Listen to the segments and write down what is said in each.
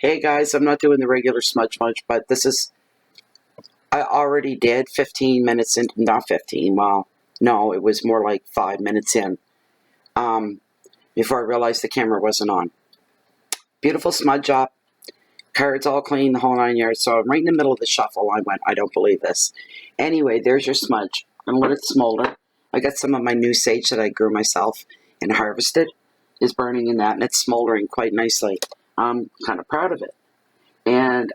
Hey guys, I'm not doing the regular smudge munch, but this is, I already did 15 minutes in, not 15, well, no, it was more like 5 minutes in, before I realized the camera wasn't on. Beautiful smudge up, cards all clean, the whole 9 yards, so I'm right in the middle of the shuffle. I went, I don't believe this. Anyway, there's your smudge. I'm going to let it smolder. I got some of my new sage that I grew myself and harvested, is burning in that, and it's smoldering quite nicely. I'm kind of proud of it. And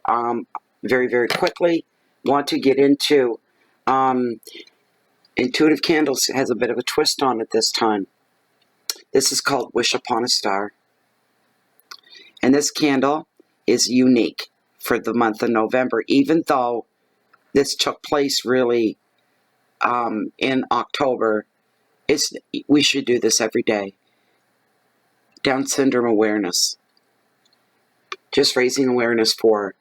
very, very quickly, want to get into Intuitive Candles has a bit of a twist on it this time. This is called Wish Upon a Star. And this candle is unique for the month of November, even though this took place really in October. We should do this every day. Down syndrome awareness. Just raising awareness for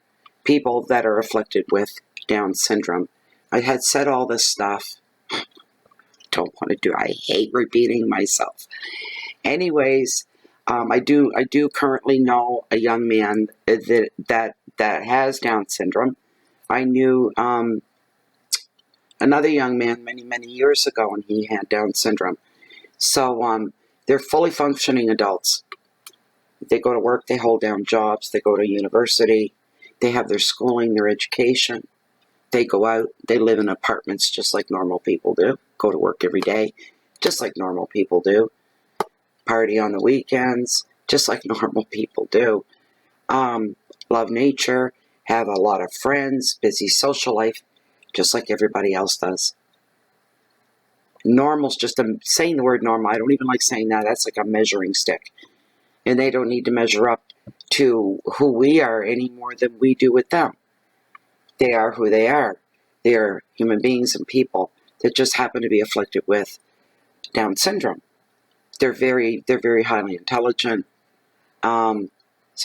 people that are afflicted with Down syndrome. I had said all this stuff. Don't want to do. I hate repeating myself. Anyways, I do currently know a young man that has Down syndrome. I knew another young man many years ago, and he had Down syndrome. So they're fully functioning adults. They go to work, they hold down jobs, they go to university, they have their schooling, their education. They go out, they live in apartments just like normal people do. Go to work every day, just like normal people do. Party on the weekends, just like normal people do. Love nature, have a lot of friends, busy social life, just like everybody else does. Normal's just saying the word normal. I don't even like saying that. That's like a measuring stick. And they don't need to measure up to who we are any more than we do with them. They are who they are. They are human beings and people that just happen to be afflicted with Down syndrome. They're very highly intelligent. So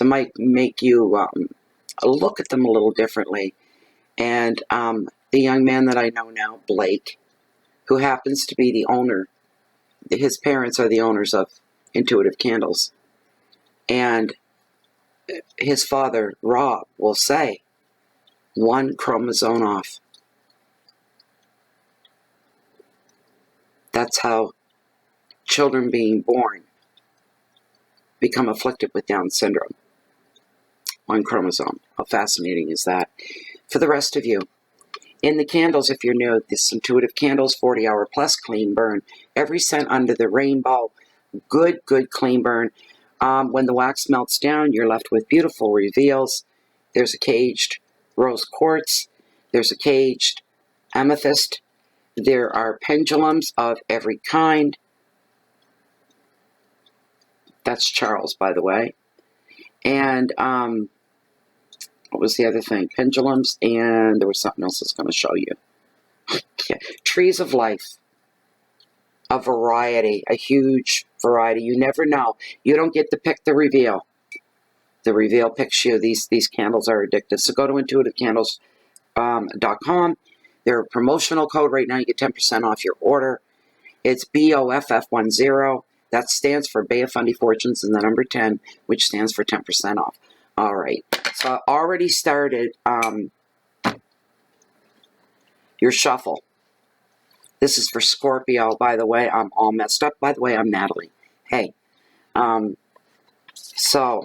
it might make you look at them a little differently. And the young man that I know now, Blake, who happens to be the owner, his parents are the owners of Intuitive Candles. And his father, Rob, will say, 1 chromosome off. That's how children being born become afflicted with Down syndrome. 1 chromosome. How fascinating is that? For the rest of you, in the candles, if you're new, this Intuitive Candles 40-hour plus clean burn. Every scent under the rainbow. Good clean burn. When the wax melts down, you're left with beautiful reveals. There's a caged rose quartz. There's a caged amethyst. There are pendulums of every kind. That's Charles, by the way. And what was the other thing? Pendulums, and there was something else I was going to show you. Yeah. Trees of life. A variety, a huge variety. You never know. You don't get to pick the reveal. The reveal picks you. These candles are addictive. So go to intuitivecandles.com. Their promotional code right now, you get 10% off your order. It's BOFF10. That stands for Bay of Fundy Fortunes and the number 10, which stands for 10% off. All right. So I already started your shuffle. This is for Scorpio, by the way. I'm all messed up. By the way, I'm Natalie. Hey. So,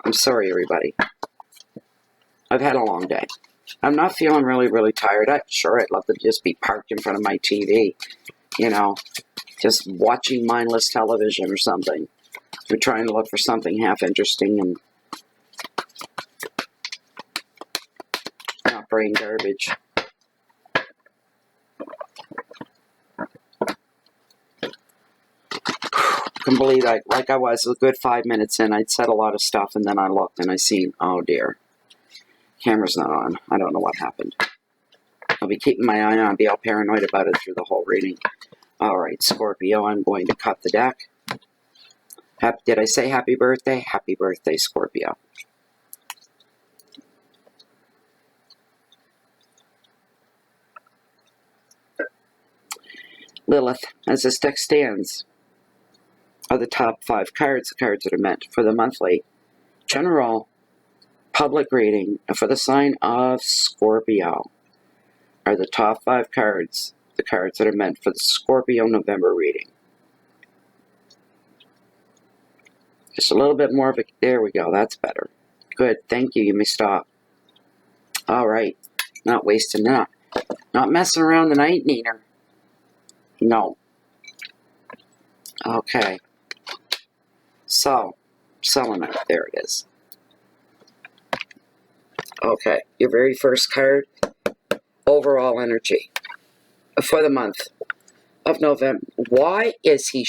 I'm sorry, everybody. I've had a long day. I'm not feeling really tired. Sure, I'd love to just be parked in front of my TV. You know, just watching mindless television or something. We're trying to look for something half interesting and not brain garbage. I can believe that, like I was a good 5 minutes in, I'd said a lot of stuff, and then I looked and I seen, oh dear, camera's not on. I don't know what happened. I'll be keeping my eye on, be all paranoid about it through the whole reading. All right, Scorpio, I'm going to cut the deck. Did I say happy birthday? Happy birthday, Scorpio. Lilith, as this deck stands, are the top 5 cards, the cards that are meant for the monthly general public reading for the sign of Scorpio are the top 5 cards, the cards that are meant for the Scorpio November reading. Just a little bit more of a, there we go, that's better. Good, thank you, you may stop. All right, not wasting that. Not messing around tonight, Neener. No. Okay. So, selenite, there it is. Okay, your very first card, overall energy for the month of November. Why is he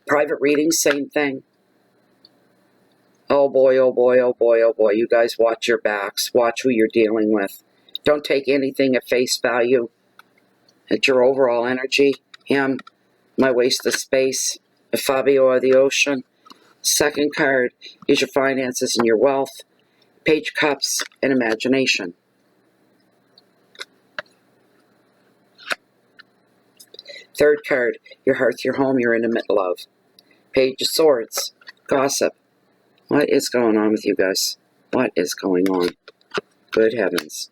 private reading, same thing. Oh boy, oh boy, oh boy, oh boy. You guys watch your backs. Watch who you're dealing with. Don't take anything at face value. At your overall energy. Him, my waste of space. Fabio of the ocean. Second card is your finances and your wealth. Page of Cups and imagination. Third card, your hearth, your home, your intimate love. Page of Swords, gossip. What is going on with you guys? What is going on? Good heavens.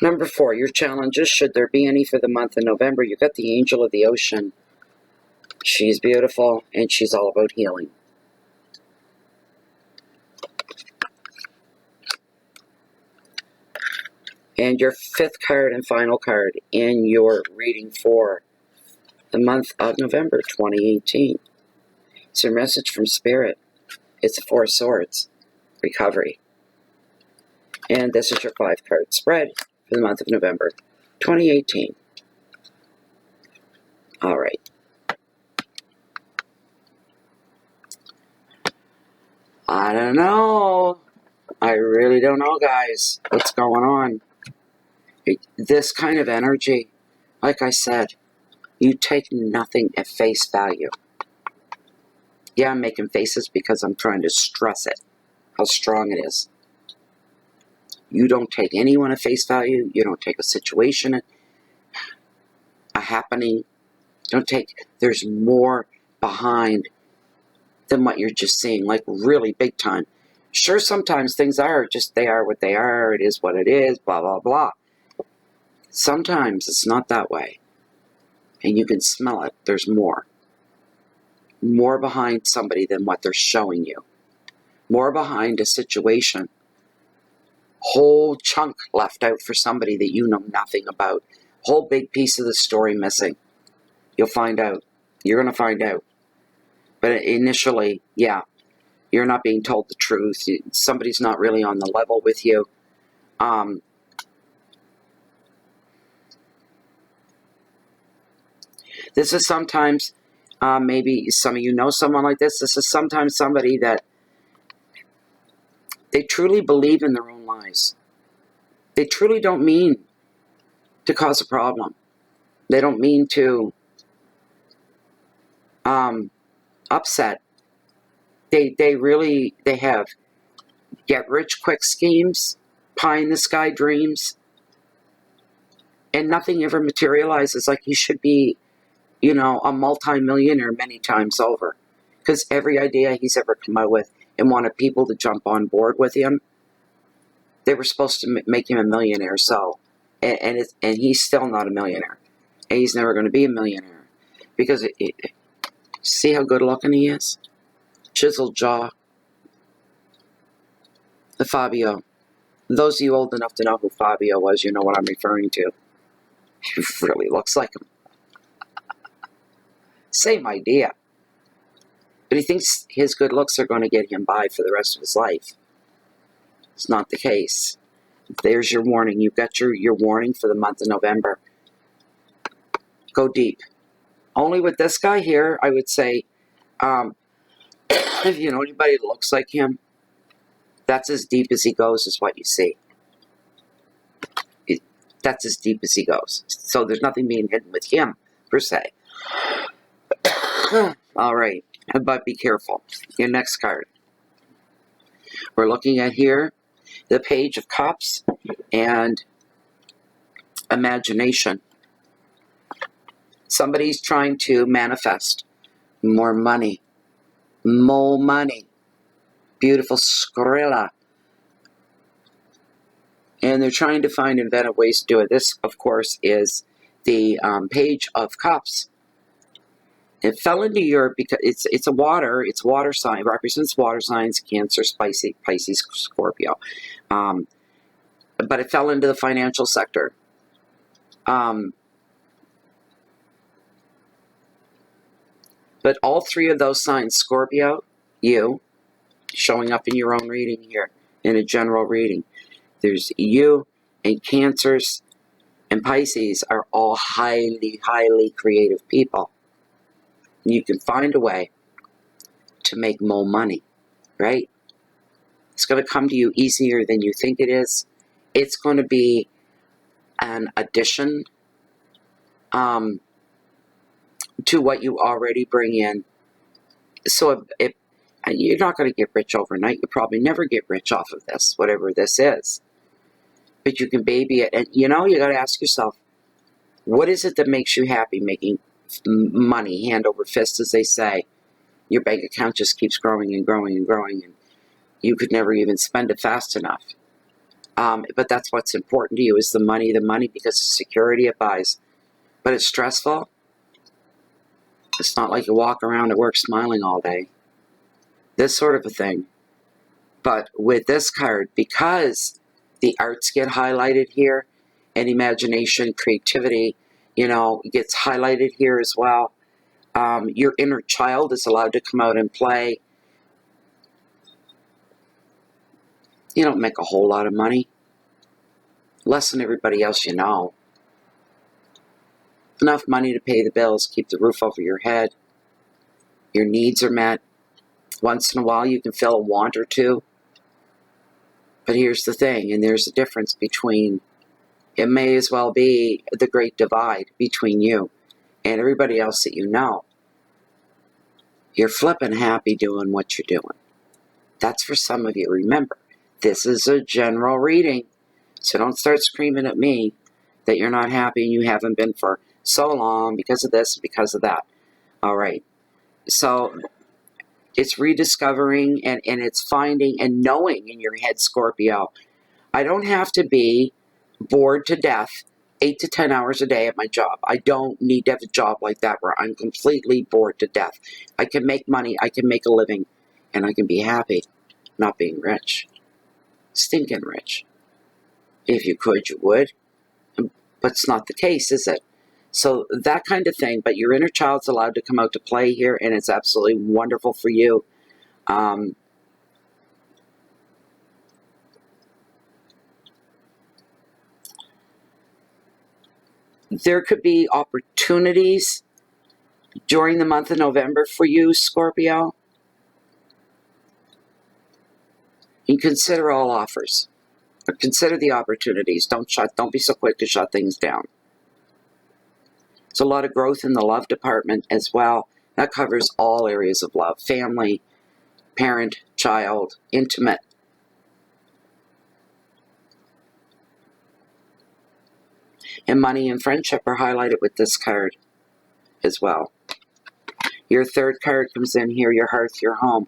Number 4, your challenges, should there be any for the month of November. You got the Angel of the Ocean. She's beautiful, and she's all about healing. And your 5th card and final card in your reading for the month of November 2018. It's a message from Spirit. It's a 4 of Swords. Recovery. And this is your 5 card spread for the month of November 2018. All right. I don't know. I really don't know, guys. What's going on? This kind of energy, like I said, you take nothing at face value. Yeah, I'm making faces because I'm trying to stress it, how strong it is. You don't take anyone at face value. You don't take a situation, a happening. There's more behind than what you're just seeing, like really big time. Sure, sometimes things are just, they are what they are, it is what it is, blah, blah, blah. Sometimes it's not that way. And you can smell it. There's more. More behind somebody than what they're showing you. More behind a situation. Whole chunk left out for somebody that you know nothing about. Whole big piece of the story missing. You'll find out. You're going to find out. But initially, yeah, you're not being told the truth. Somebody's not really on the level with you. This is sometimes, maybe some of you know someone like this. This is sometimes somebody that they truly believe in their own lies. They truly don't mean to cause a problem. They don't mean to upset. They have get rich quick schemes, pie in the sky dreams, and nothing ever materializes. Like he should be, you know, a multi-millionaire many times over, because every idea he's ever come out with and wanted people to jump on board with him, they were supposed to make him a millionaire. So, and he's still not a millionaire, and he's never going to be a millionaire, because see how good looking he is, chiseled jaw. The Fabio. Those of you old enough to know who Fabio was, you know what I'm referring to. He really looks like him. Same idea. But he thinks his good looks are going to get him by for the rest of his life. It's not the case. There's your warning. You've got your warning for the month of November. Go deep. Only with this guy here, I would say, if you know anybody that looks like him, that's as deep as he goes is what you see. That's as deep as he goes. So there's nothing being hidden with him, per se. All right, but be careful. Your next card. We're looking at here the Page of Cups and imagination. Somebody's trying to manifest more money. More money. Beautiful Skrilla. And they're trying to find inventive ways to do it. This, of course, is the Page of Cups. It fell into Europe because it's a water sign. It represents water signs: Cancer, Pisces, Scorpio. But it fell into the financial sector. But all three of those signs, Scorpio, you, showing up in your own reading here, in a general reading. There's you, and Cancers and Pisces are all highly, highly creative people. You can find a way to make more money, right? It's going to come to you easier than you think it is. It's going to be an addition to what you already bring in. So if you're not going to get rich overnight, you'll probably never get rich off of this, whatever this is. But you can baby it. And you got to ask yourself, what is it that makes you happy making money hand over fist, as they say? Your bank account just keeps growing and growing and growing, and you could never even spend it fast enough. But that's what's important to you, is the money because of security it buys. But it's stressful. It's not like you walk around at work smiling all day. This sort of a thing. But with this card, because the arts get highlighted here, and imagination, creativity, gets highlighted here as well. Your inner child is allowed to come out and play. You don't make a whole lot of money. Less than everybody else you know. Enough money to pay the bills, keep the roof over your head. Your needs are met. Once in a while you can feel a want or two. But here's the thing, and there's a difference between, it may as well be the great divide between you and everybody else that you know. You're flipping happy doing what you're doing. That's for some of you. Remember, this is a general reading. So don't start screaming at me that you're not happy and you haven't been for so long because of this, because of that. All right. So it's rediscovering and it's finding and knowing in your head, Scorpio. I don't have to be bored to death 8 to 10 hours a day at my job. I don't need to have a job like that where I'm completely bored to death. I can make money, I can make a living, and I can be happy not being rich. Stinking rich. If you could, you would. But it's not the case, is it? So that kind of thing. But your inner child's allowed to come out to play here, and it's absolutely wonderful for you. There could be opportunities during the month of November for you, Scorpio. And consider all offers. Or consider the opportunities. Don't be so quick to shut things down. There's a lot of growth in the love department as well. That covers all areas of love. Family, parent, child, intimate. And money and friendship are highlighted with this card as well. Your third card comes in here, your hearth, your home.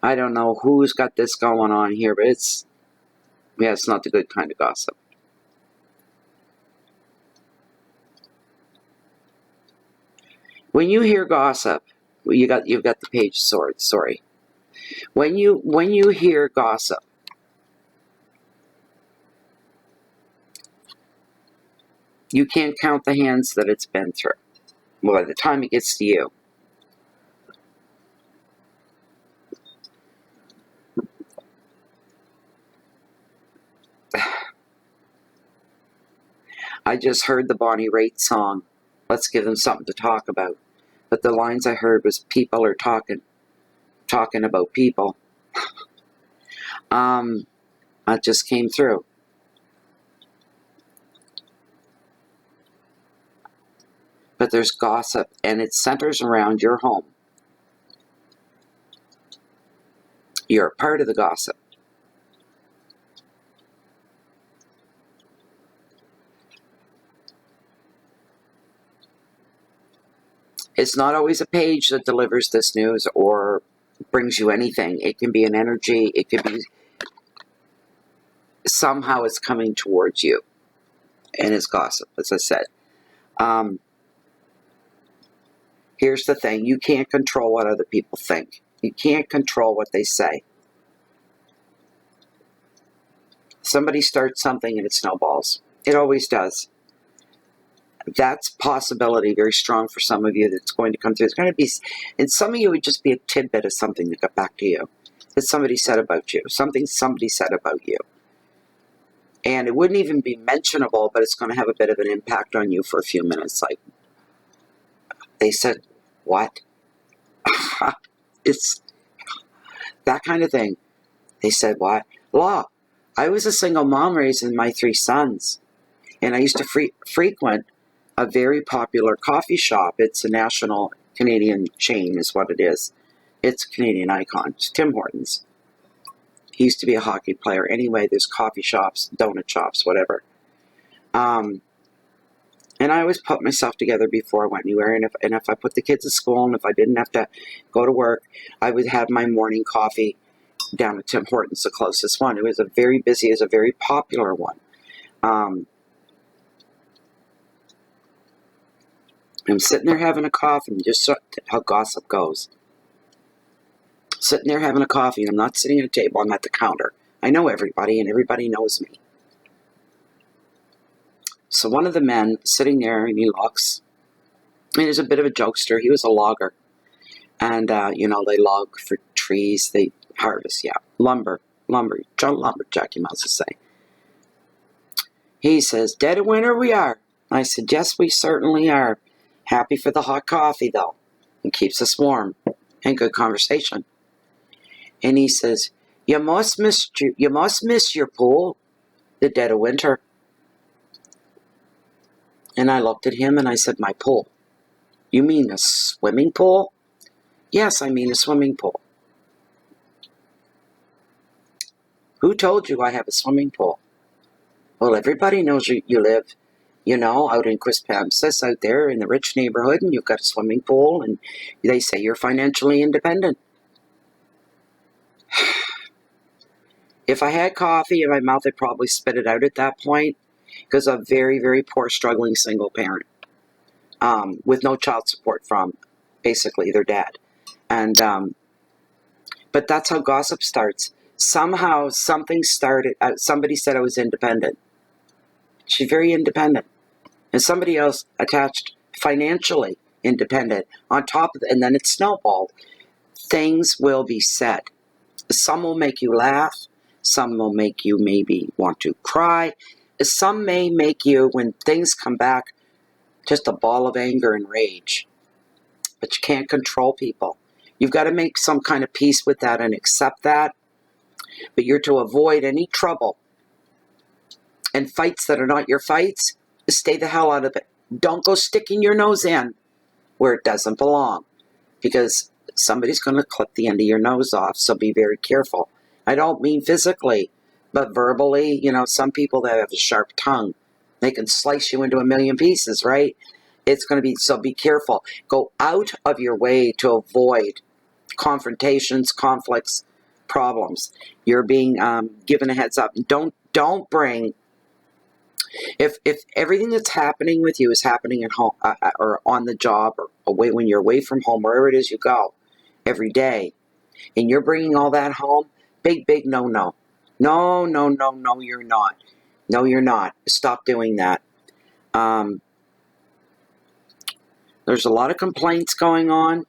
I don't know who's got this going on here, but it's not the good kind of gossip. When you hear gossip, you've got the Page of Swords, sorry. When you hear gossip, you can't count the hands that it's been through. Well, by the time it gets to you. I just heard the Bonnie Raitt song, Let's Give Them Something to Talk About. But the lines I heard was people are talking about people. That just came through. But there's gossip, and it centers around your home. You're a part of the gossip. It's not always a page that delivers this news or brings you anything. It can be an energy. It could be somehow it's coming towards you. And it's gossip, as I said. Here's the thing. You can't control what other people think. You can't control what they say. Somebody starts something and it snowballs. It always does. That's possibility very strong for some of you that's going to come through. It's going to be, and some of you would just be a tidbit of something that got back to you. That somebody said about you. Something somebody said about you. And it wouldn't even be mentionable, but it's going to have a bit of an impact on you for a few minutes. Like, they said, what? It's that kind of thing. They said, what? Law. I was a single mom raising my 3 sons. And I used to frequent a very popular coffee shop. It's a national Canadian chain is what it is. It's a Canadian icon. It's Tim Hortons. He used to be a hockey player. Anyway, there's coffee shops, donut shops, whatever. And I always put myself together before I went anywhere. And if I put the kids to school and if I didn't have to go to work, I would have my morning coffee down at Tim Hortons, the closest one. It was a very busy, it was a very popular one. I'm sitting there having a coffee, and just how gossip goes. Sitting there having a coffee, and I'm not sitting at a table, I'm at the counter. I know everybody, and everybody knows me. So one of the men sitting there, and he looks, and he's a bit of a jokester. He was a logger. And, you know, they log for trees, they harvest, lumber, John Lumberjack, you must say. He says, dead of winter we are. I said, yes, we certainly are. Happy for the hot coffee, though. It keeps us warm. And good conversation. And he says, you must miss your pool, the dead of winter. And I looked at him and I said, my pool? You mean a swimming pool? Yes, I mean a swimming pool. Who told you I have a swimming pool? Well, everybody knows you live, you know, out in Quispamsis, out there in the rich neighborhood, and you've got a swimming pool, and they say you're financially independent. If I had coffee in my mouth, I'd probably spit it out at that point, because I'm a very, very poor, struggling single parent, with no child support from, basically, their dad. And, but that's how gossip starts. Somehow, something started, somebody said I was independent. She's very independent. And somebody else attached financially independent on top of it, and then it snowballed. Things will be said. Some will make you laugh. Some will make you maybe want to cry. Some may make you, when things come back, just a ball of anger and rage. But you can't control people. You've got to make some kind of peace with that and accept that. But you're to avoid any trouble. And fights that are not your fights, stay the hell out of it. Don't go sticking your nose in where it doesn't belong. Because somebody's going to clip the end of your nose off, so be very careful. I don't mean physically, but verbally. You know, some people that have a sharp tongue, they can slice you into a million pieces, right? It's going to be, so be careful. Go out of your way to avoid confrontations, conflicts, problems. You're being given a heads up. Don't bring, if everything that's happening with you is happening at home or on the job or away when you're away from home, wherever it is you go every day, and you're bringing all that home, big no. No, you're not. No, you're not. Stop doing that. There's a lot of complaints going on.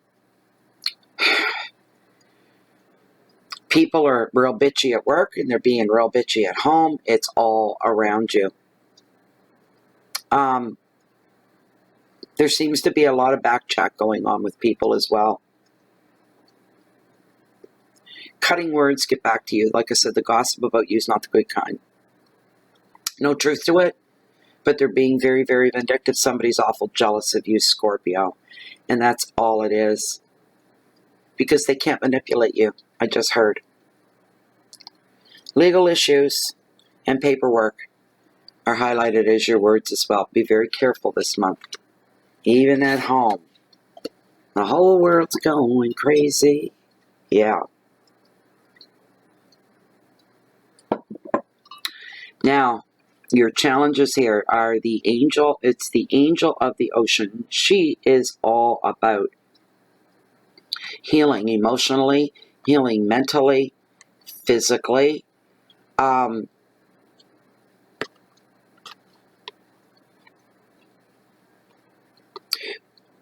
People are real bitchy at work, and they're being real bitchy at home. It's all around you. There seems to be a lot of back chat going on with people as well. Cutting words get back to you. Like I said, the gossip about you is not the good kind. No truth to it, but they're being very, very vindictive. Somebody's awful jealous of you, Scorpio. And that's all it is. Because they can't manipulate you. I just heard. Legal issues and paperwork are highlighted as your words as well. Be very careful this month. Even at home. The whole world's going crazy. Yeah. Now, your challenges here are the angel. It's the angel of the ocean. She is all about healing emotionally, healing mentally, physically.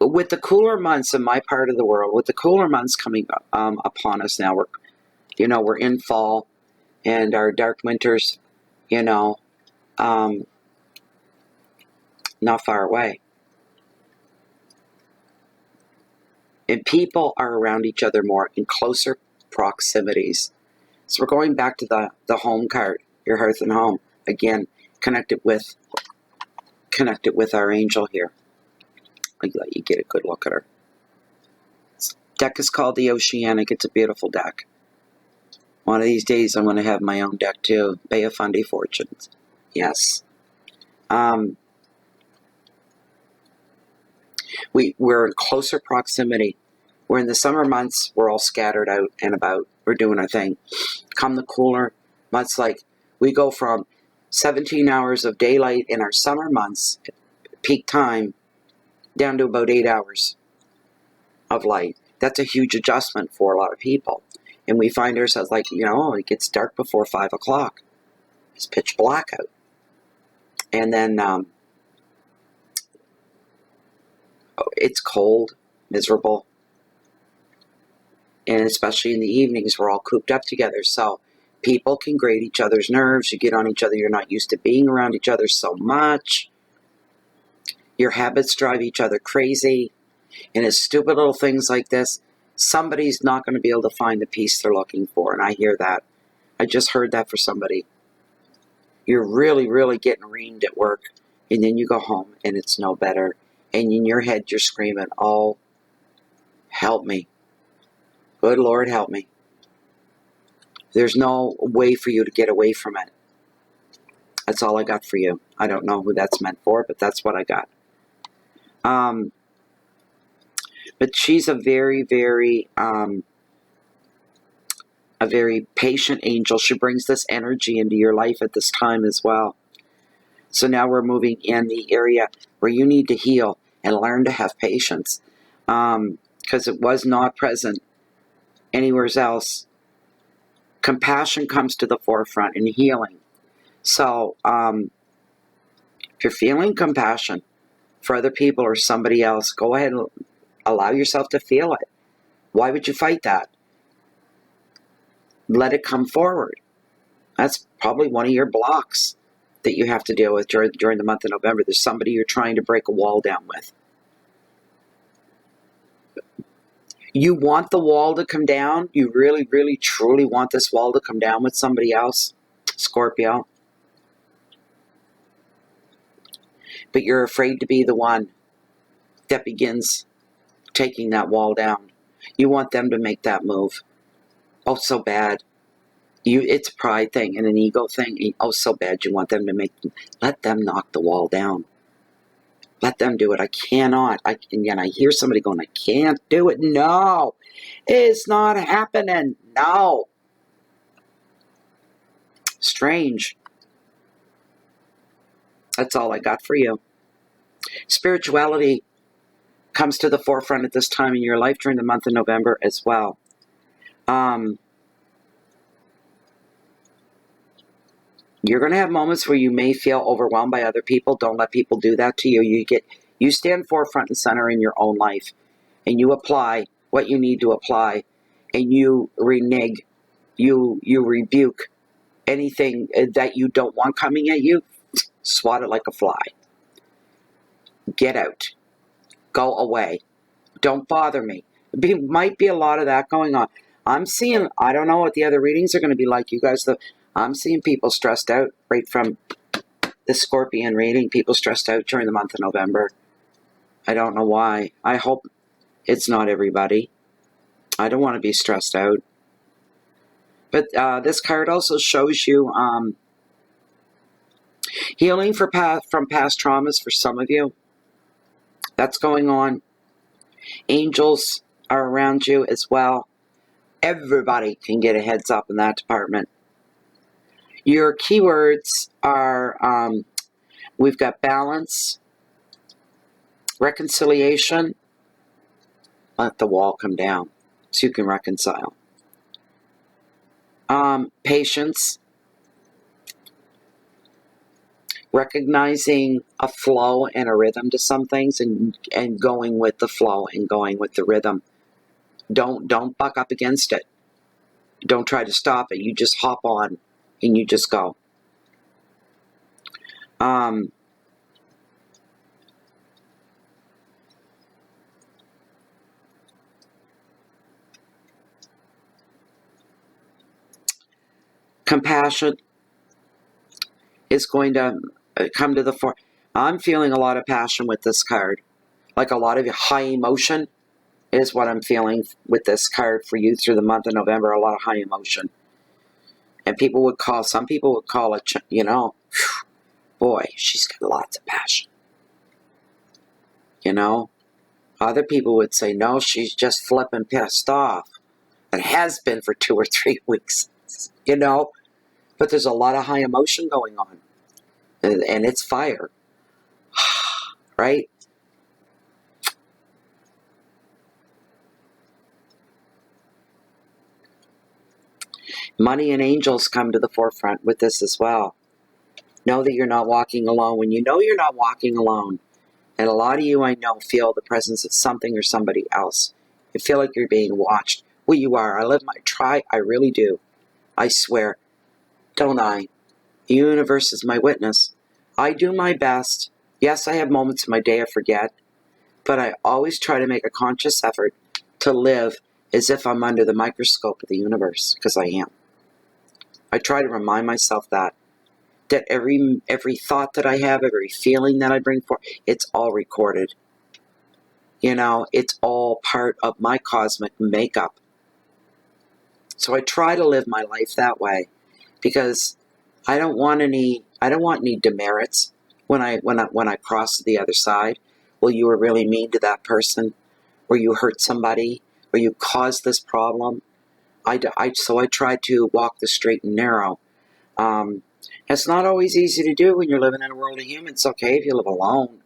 With the cooler months in my part of the world, with the cooler months coming upon us now, we're in fall, and our dark winters, um, not far away. And people are around each other more in closer proximities. So we're going back to the home card, your hearth and home. Again, connected with our angel here. I'll let you get a good look at her. This deck is called the Oceanic. It's a beautiful deck. One of these days I'm going to have my own deck too. Bay of Fundy Fortunes. Yes. We're in closer proximity. We're in the summer months, we're all scattered out and about. We're doing our thing. Come the cooler months, like we go from 17 hours of daylight in our summer months, peak time, down to about 8 hours of light. That's a huge adjustment for a lot of people. And we find ourselves like, it gets dark before 5 o'clock. It's pitch black out. And then it's cold, miserable. And especially in the evenings, we're all cooped up together. So people can grate each other's nerves. You get on each other. You're not used to being around each other so much. Your habits drive each other crazy. And it's stupid little things like this. Somebody's not going to be able to find the peace they're looking for. And I hear that. I just heard that for somebody. You're really, really getting reamed at work. And then you go home and it's no better. And in your head, you're screaming, oh, help me. Good Lord, help me. There's no way for you to get away from it. That's all I got for you. I don't know who that's meant for, but that's what I got. But she's a very, very patient angel. She brings this energy into your life at this time as well. So now we're moving in the area where you need to heal and learn to have patience, because it was not present anywhere else. Compassion comes to the forefront in healing. So if you're feeling compassion for other people or somebody else, go ahead and allow yourself to feel it. Why would you fight that? Let it come forward. That's probably one of your blocks that you have to deal with during the month of November. There's somebody you're trying to break a wall down with. You want the wall to come down? You really, really, truly want this wall to come down with somebody else, Scorpio? But you're afraid to be the one that begins taking that wall down. You want them to make that move. Oh, so bad. It's a pride thing and an ego thing. Oh, so bad. You want them to let them knock the wall down. Let them do it. I cannot. And yet I hear somebody going, I can't do it. No, it's not happening. No. Strange. That's all I got for you. Spirituality comes to the forefront at this time in your life during the month of November as well. You're going to have moments where you may feel overwhelmed by other people. Don't let people do that to you. You stand forefront and center in your own life, and you apply what you need to apply, and you renege, you rebuke anything that you don't want coming at you. Swat it like a fly. Get out. Go away. Don't bother me. Might be a lot of that going on. I'm seeing, I don't know what the other readings are going to be like, you guys. I'm seeing people stressed out right from the Scorpion reading. People stressed out during the month of November. I don't know why. I hope it's not everybody. I don't want to be stressed out. But this card also shows you healing from past traumas for some of you. That's going on. Angels are around you as well. Everybody can get a heads up in that department. Your keywords are, we've got balance, reconciliation. Let the wall come down so you can reconcile. Patience, recognizing a flow and a rhythm to some things, and going with the flow and going with the rhythm. Don't buck up against it. Don't try to stop it. You just hop on and you just go. Compassion is going to come to the fore. I'm feeling a lot of passion with this card. Like a lot of high emotion is what I'm feeling with this card for you through the month of November. A lot of high emotion. And some people would call it, you know, boy, she's got lots of passion. You know? Other people would say, no, she's just flipping pissed off. It has been for 2 or 3 weeks. You know? But there's a lot of high emotion going on. And it's fire. Right? Money and angels come to the forefront with this as well. Know that you're not walking alone. When you know you're not walking alone, and a lot of you I know feel the presence of something or somebody else. You feel like you're being watched. Well, you are. I really do. I swear. Don't I? The universe is my witness. I do my best. Yes, I have moments in my day I forget, but I always try to make a conscious effort to live as if I'm under the microscope of the universe, because I am. I try to remind myself that every thought that I have, every feeling that I bring forth, it's all recorded. You know, it's all part of my cosmic makeup. So I try to live my life that way, because I don't want any demerits when I cross to the other side. Well, you were really mean to that person, or you hurt somebody, or you caused this problem. So I try to walk the straight and narrow. It's not always easy to do when you're living in a world of humans. It's okay if you live alone,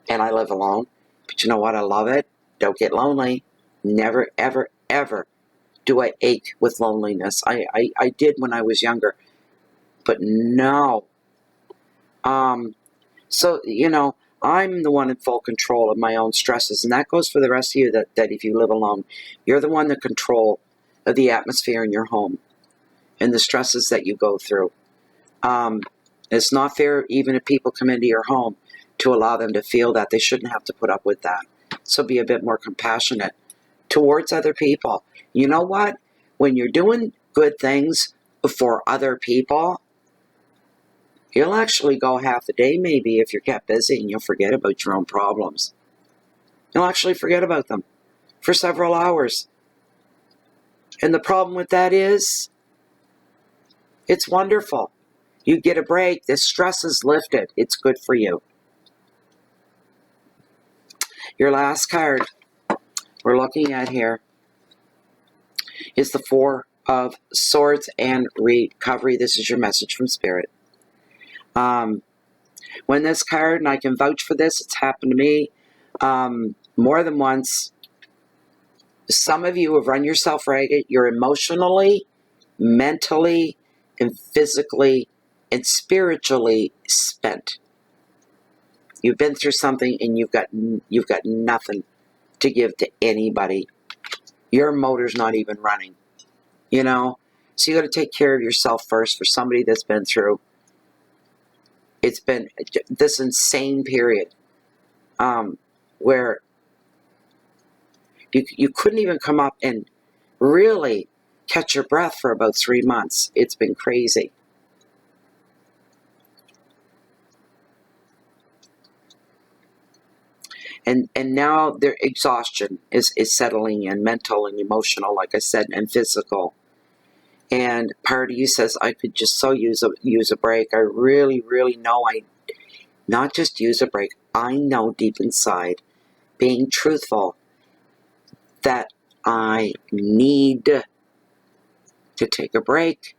and I live alone. But you know what? I love it. Don't get lonely. Never, ever, ever do I ache with loneliness. I did when I was younger, but no. So, you know, I'm the one in full control of my own stresses, and that goes for the rest of you, that if you live alone, you're the one in control of the atmosphere in your home and the stresses that you go through. It's not fair, even if people come into your home, to allow them to feel that. They shouldn't have to put up with that. So be a bit more compassionate towards other people. You know what? When you're doing good things for other people, you'll actually go half a day maybe if you're kept busy, and you'll forget about your own problems. You'll actually forget about them for several hours. And the problem with that is, it's wonderful. You get a break. The stress is lifted. It's good for you. Your last card we're looking at here is the Four of Swords and Recovery. This is your message from Spirit. When this card, and I can vouch for this, it's happened to me more than once. Some of you have run yourself ragged. You're emotionally, mentally, and physically and spiritually spent. You've been through something, and you've got nothing to give to anybody. Your motor's not even running, you know. So you got to take care of yourself first. For somebody that's been through, it's been this insane period where you couldn't even come up and really catch your breath for about 3 months. It's been crazy. And now their exhaustion is settling in, mental and emotional, like I said, and physical. And part of you says, I could just so use a break. I really, really know not just use a break. I know deep inside, being truthful, that I need to take a break.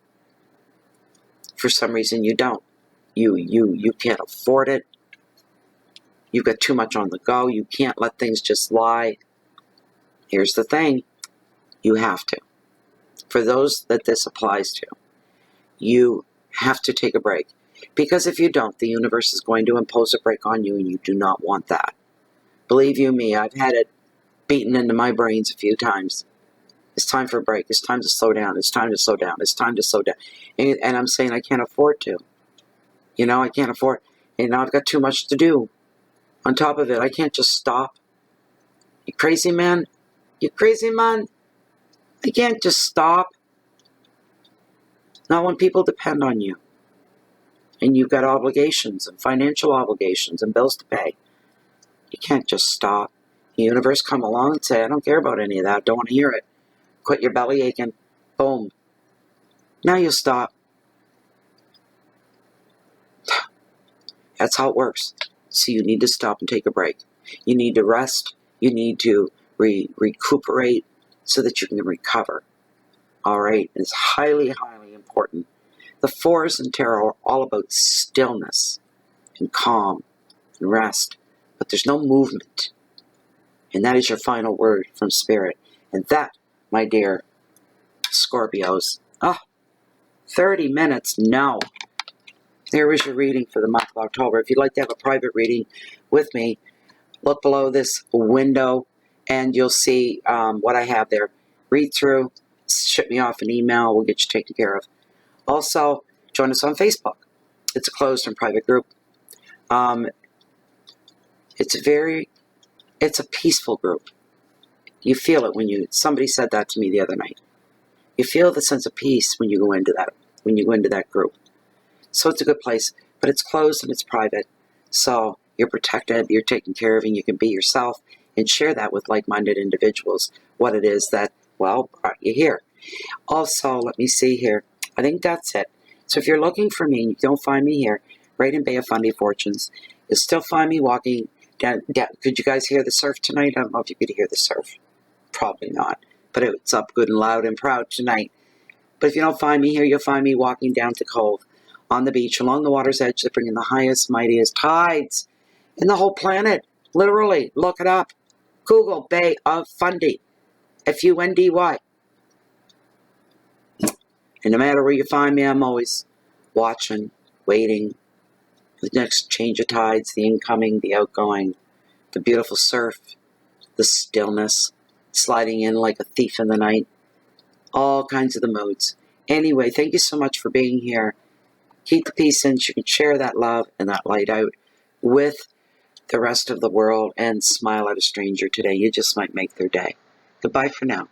For some reason you don't. You can't afford it. You've got too much on the go. You can't let things just lie. Here's the thing. You have to. For those that this applies to, you have to take a break. Because if you don't, the universe is going to impose a break on you, and you do not want that. Believe you me, I've had it beaten into my brains a few times. It's time for a break. It's time to slow down. It's time to slow down. It's time to slow down. And I'm saying I can't afford to. I can't afford. And now I've got too much to do. On top of it, I can't just stop. You crazy, man? You crazy, man? I can't just stop. Not when people depend on you. And you've got obligations and financial obligations and bills to pay. You can't just stop. The universe come along and say, I don't care about any of that. Don't want to hear it. Quit your belly aching. Boom. Now you stop. That's how it works. So you need to stop and take a break. You need to rest. You need to recuperate so that you can recover. All right? It's highly, highly important. The fours in tarot are all about stillness and calm and rest. But there's no movement. And that is your final word from Spirit. And that, my dear Scorpios, 30 minutes, no. There is your reading for the month of October. If you'd like to have a private reading with me, look below this window and you'll see what I have there. Read through, ship me off an email, we'll get you taken care of. Also, join us on Facebook. It's a closed and private group. It's a peaceful group. You feel it somebody said that to me the other night. You feel the sense of peace when you go into that group. So it's a good place, but it's closed and it's private. So you're protected, you're taken care of, and you can be yourself and share that with like-minded individuals, what it is that, brought you here. Also, let me see here. I think that's it. So if you're looking for me and you don't find me here, right in Bay of Fundy Fortunes, you'll still find me walking down. Could you guys hear the surf tonight? I don't know if you could hear the surf. Probably not. But it's up good and loud and proud tonight. But if you don't find me here, you'll find me walking down to Cove on the beach along the water's edge that bring in the highest, mightiest tides in the whole planet. Literally, look it up. Google Bay of Fundy. Fundy. And no matter where you find me, I'm always watching, waiting. The next change of tides, the incoming, the outgoing, the beautiful surf, the stillness, sliding in like a thief in the night. All kinds of the moods. Anyway, thank you so much for being here. Keep the peace in. You can share that love and that light out with the rest of the world and smile at a stranger today. You just might make their day. Goodbye for now.